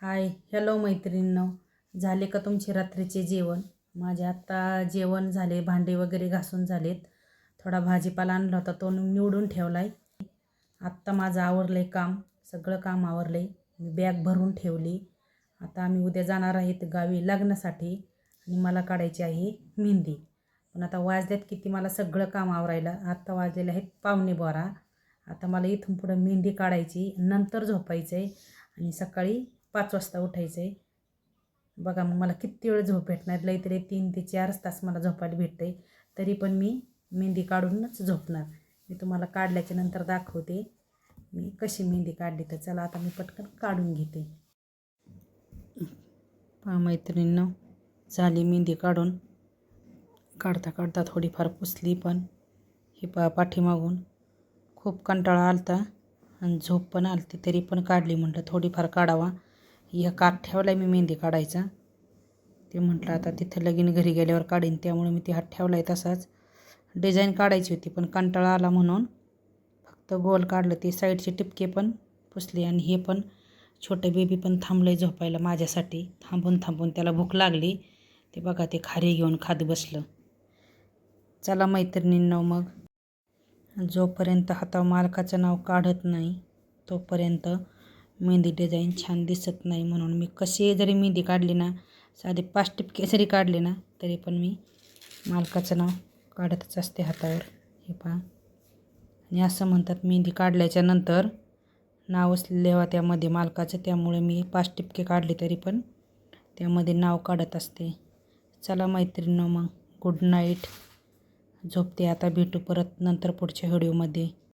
Hi hello मैत्रिणींनो, झाले का तुमचे रात्रीचे जेवण? माझे आत्ता जेवण झाले, भांडे वगैरे घासून झालेत. थोडा भाजीपाला आणला होता तो निवडून ठेवलाय. आत्ता माझं आवरलंय काम, सगळं काम आवरलंय. मी बॅग भरून ठेवली. आता आम्ही उद्या जाणार आहेत गावी लग्नासाठी आणि मला काढायची आहे मेहंदी. पण आता वाजल्यात किती मला सगळं काम आवरायला. आत्ता वाजलेले आहेत 11:45. आता मला इथून पुढं मेहंदी काढायची, नंतर झोपायचं आहे आणि सकाळी 5 वाजता उठायचं आहे. बघा मग मला किती वेळ झोप भेटणार, लई तरी 3 ते 4 तास मला झोपायला भेटतं आहे. तरी पण मी मेहंदी काढूनच झोपणार. मी तुम्हाला काढल्याच्या नंतर दाखवते मी कशी मेहंदी काढली. तर चला आता मी पटकन काढून घेते. पहा मैत्रिणींनो, झाली मेहंदी काढून. काढता काढता थोडीफार पुसली, पण हे पहा पाठीमागून खूप कंटाळा आलता आणि झोप पण आलती, तरी पण काढली. म्हटलं थोडीफार काढावा. ह्या काठ ठेवला मी मेहंदी काढायचा. ते म्हटलं आता तिथं लगीन घरी गेल्यावर काढीन, त्यामुळे मी ती हात ठेवला आहे तसाच. डिझाईन काढायची होती पण कंटाळा आला म्हणून फक्त गोल काढलं. ते साईडचे टिपके पण पुसले आणि हे पण छोटं बेबी पण थांबलं झोपायला माझ्यासाठी. थांबून थांबून त्याला भूक लागली. ते बघा ते खारी घेऊन खात बसलं. चला मैत्रिणींनो, मग जोपर्यंत हातावर मालकाचं नाव काढत नाही तोपर्यंत मेहंदी डिझाईन छान दिसत नाही. म्हणून मी कशी जरी मेहंदी काढली ना, साधे 5 टिपके जरी काढले ना, तरी पण मी मालकाचं नाव काढतच असते हातावर. हे पहा. आणि असं म्हणतात मेहंदी काढल्याच्या नंतर नावच लिहावा त्यामध्ये मालकाचं, त्यामुळे मी 5 टिपके काढले तरी पण त्यामध्ये नाव काढत असते. चला मैत्रिणींनो, मग गुड नाईट. झोपते आता. भेटू परत नंतर पुढच्या व्हिडिओमध्ये.